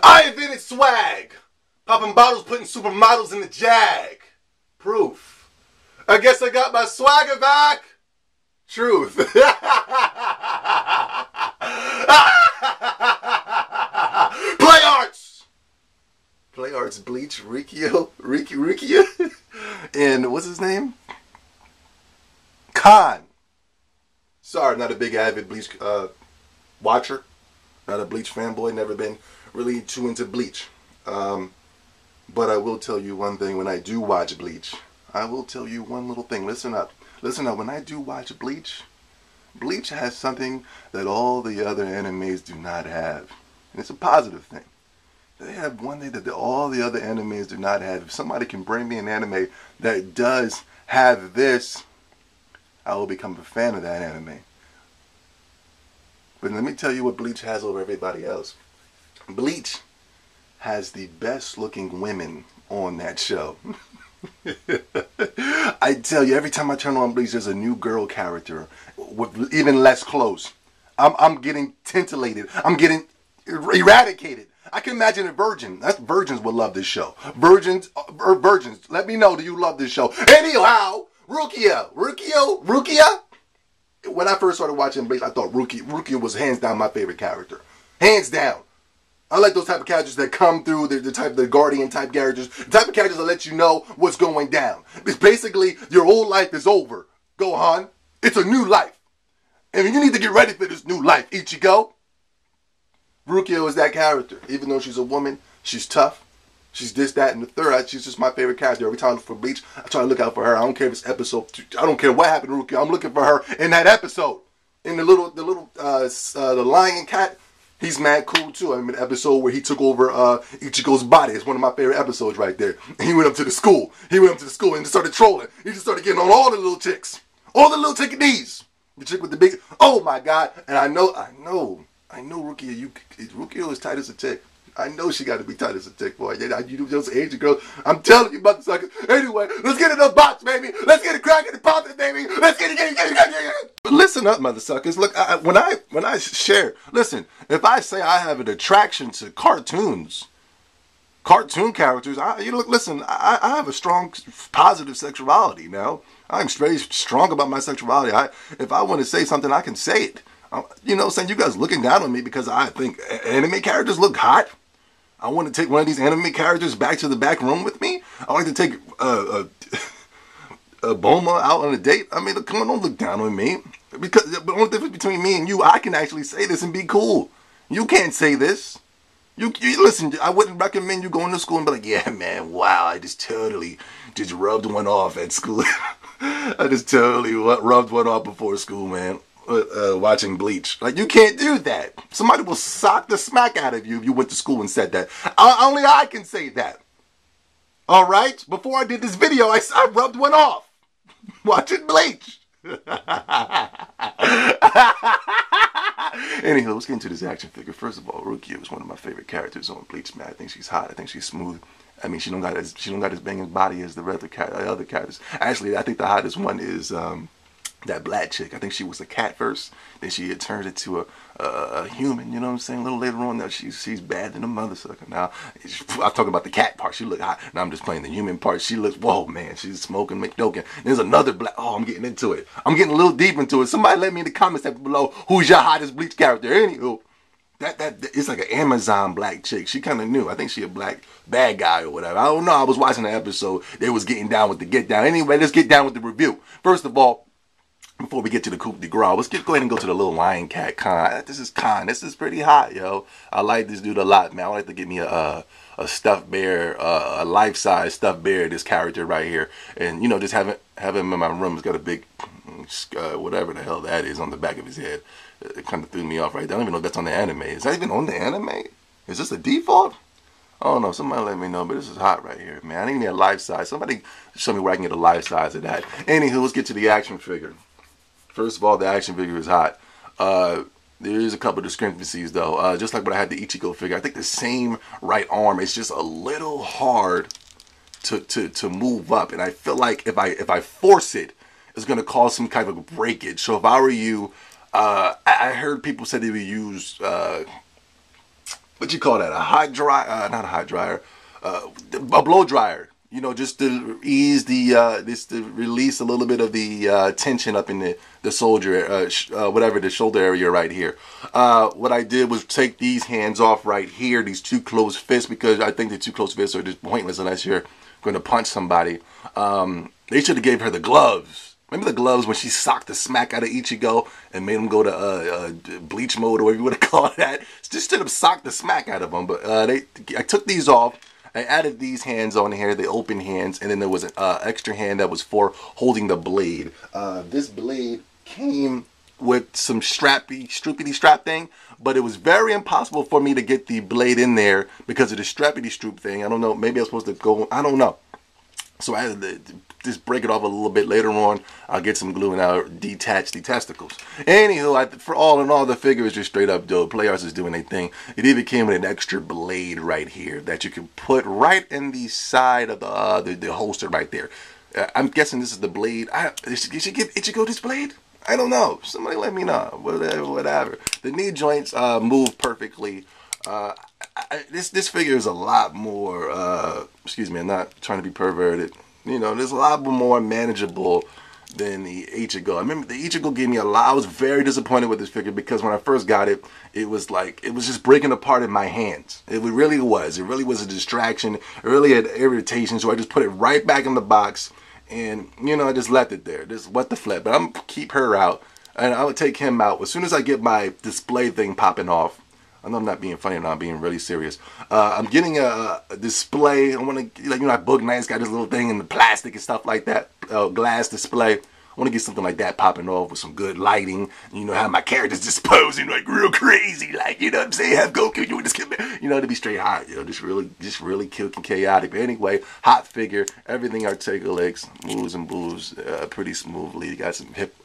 I invented swag. Popping bottles, putting supermodels in the jag. Proof. I guess I got my swagger back. Truth. PLAYART. PLAYART's Bleach Rukia and what's his name? Kon. Sorry, not a big avid Bleach watcher. Not a Bleach fanboy. Never been really too into Bleach. But I will tell you one thing. When I do watch Bleach, I will tell you one little thing. Listen up. Listen up. When I do watch Bleach, Bleach has something that all the other animes do not have. And it's a positive thing. They have one thing that all the other animes do not have. If somebody can bring me an anime that does have this, I will become a fan of that anime. But let me tell you what Bleach has over everybody else. Bleach has the best looking women on that show. I tell you, every time I turn on Bleach, there's a new girl character with even less clothes. I'm getting tintillated. I'm getting eradicated. I can imagine a virgin. Virgins would love this show. Virgins, let me know, do you love this show? Anyhow, Rukia. When I first started watching Bleach, I thought Rukia was hands down my favorite character. Hands down. I like those type of characters that come through, the guardian type characters, the type of characters that let you know what's going down. It's basically your old life is over, Gohan. It's a new life. And you need to get ready for this new life, Ichigo. Rukia is that character. Even though she's a woman, she's tough. She's this, that, and the third. She's just my favorite character. Every time I look for Bleach, I try to look out for her. I don't care if it's episode 2. I don't care what happened to Rukia. I'm looking for her in that episode. In the lion cat. He's mad cool too. I mean, the episode where he took over Ichigo's body. It's one of my favorite episodes right there. And he went up to the school. He went up to the school and just started trolling. He just started getting on all the little chicks. All the little chickadees. The chick with the big, oh my God. And I know Rukia, Rukia is tight as a tick. I know she got to be tight as a tick, boy. You those Asian girls. I'm telling you, motherfuckers. Anyway, let's get in the box, baby. Let's get it cracking and popping, baby. Let's get it. But listen up, motherfuckers. Look, when I share, listen. If I say I have an attraction to cartoon characters, listen. I have a strong, positive sexuality. Now, I'm very strong about my sexuality. If I want to say something, I can say it. You know, saying you guys looking down on me because I think anime characters look hot. I want to take one of these anime characters back to the back room with me. I like to take a Boma out on a date. I mean, come on, don't look down on me. But the only difference between me and you, I can actually say this and be cool. You can't say this. You listen, I wouldn't recommend you going to school and be like, yeah, man, wow, I just totally just rubbed one off at school. I just totally rubbed one off before school, man. Watching Bleach. Like, you can't do that. Somebody will sock the smack out of you if you went to school and said that. Only I can say that. Alright? Before I did this video, I rubbed one off. Watching Bleach. Anywho, let's get into this action figure. First of all, Rukia is one of my favorite characters on Bleach, man. I think she's hot. I think she's smooth. I mean, she don't got as banging body as the other characters. Actually, I think the hottest one is that black chick. I think she was a cat first. Then she had turned into a human, you know what I'm saying? A little later on, now she's bad than a mother sucker. Now, I'm talking about the cat part. She look hot. Now I'm just playing the human part. She looks, whoa, man. She's smoking, McDoken. There's another black, oh, I'm getting into it. I'm getting a little deep into it. Somebody let me in the comments section below, who's your hottest Bleach character? Anywho, it's like an Amazon black chick. She kind of new. I think she a black bad guy or whatever. I don't know. I was watching the episode. They was getting down with the get down. Anyway, let's get down with the review. First of all, before we get to the coup de grace, let's go ahead and go to the little lion cat Kon. This is Kon. This is pretty hot, yo. I like this dude a lot, man. I would like to get me a stuffed bear, a life-size stuffed bear, this character right here. And, you know, just have him in my room. It's got a big, whatever the hell that is on the back of his head. It kind of threw me off right there. I don't even know if that's on the anime. Is that even on the anime? Is this a default? I don't know. Somebody let me know, but this is hot right here, man. I need a life size. Somebody show me where I can get a life size of that. Anywho, let's get to the action figure. First of all, the action figure is hot. There is a couple of discrepancies, though. Just like when I had the Ichigo figure, I think the same right arm is just a little hard to move up, and I feel like if I force it, it's gonna cause some kind of breakage. So if I were you, I heard people say they would use what you call that? A hot dry, not a hot dryer, a blow dryer. You know, just to ease the, just to release a little bit of the tension up in the soldier, whatever, the shoulder area right here. What I did was take these hands off right here, these two closed fists, because I think the two closed fists are just pointless unless you're going to punch somebody. They should have gave her the gloves. Remember the gloves when she socked the smack out of Ichigo and made him go to bleach mode or whatever you want to call that? Just should have socked the smack out of them. But I took these off. I added these hands on here, the open hands, and then there was an extra hand that was for holding the blade. This blade came with some stroopity strap thing, but it was very impossible for me to get the blade in there because of the strappity stroop thing. I don't know, maybe I was supposed to go, I don't know. So I had to just break it off a little bit later on. I'll get some glue and I'll detach the testicles. Anywho, for all in all, the figure is just straight up dope. PLAYART is doing their thing. It even came with an extra blade right here that you can put right in the side of the holster right there. I'm guessing this is the blade. You should give Ichigo this blade? I don't know. Somebody let me know. Whatever. The knee joints move perfectly. This figure is a lot more, excuse me, I'm not trying to be perverted. You know, there's a lot more manageable than the Ichigo. I remember the Ichigo gave me a lot. I was very disappointed with this figure because when I first got it, it was just breaking apart in my hands. It really was. It really was a distraction. It really had irritation, so I just put it right back in the box and, you know, I just left it there. Just what the flip. But I'm going to keep her out and I would take him out. As soon as I get my display thing popping off, I know I'm not being funny now, I'm being really serious. I'm getting a display. I want to, like, you know, Book Knight's got this little thing in the plastic and stuff like that, glass display. I want to get something like that popping off with some good lighting. You know, have my characters just posing like real crazy, like, you know what I'm saying? Have Goku, you just come, you know, to be straight hot, you know, just really cute and chaotic. But anyway, hot figure, everything articulates, moves and moves pretty smoothly. You got some hip.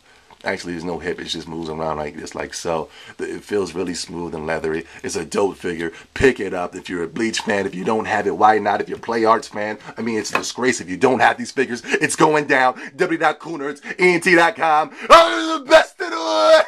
Actually, there's no hip. It just moves around like this, like so. It feels really smooth and leathery. It's a dope figure. Pick it up if you're a Bleach fan. If you don't have it, why not? If you're a PLAYART fan, I mean, it's a disgrace if you don't have these figures. It's going down. www.coolnerdsent.com. Oh, the best in the world.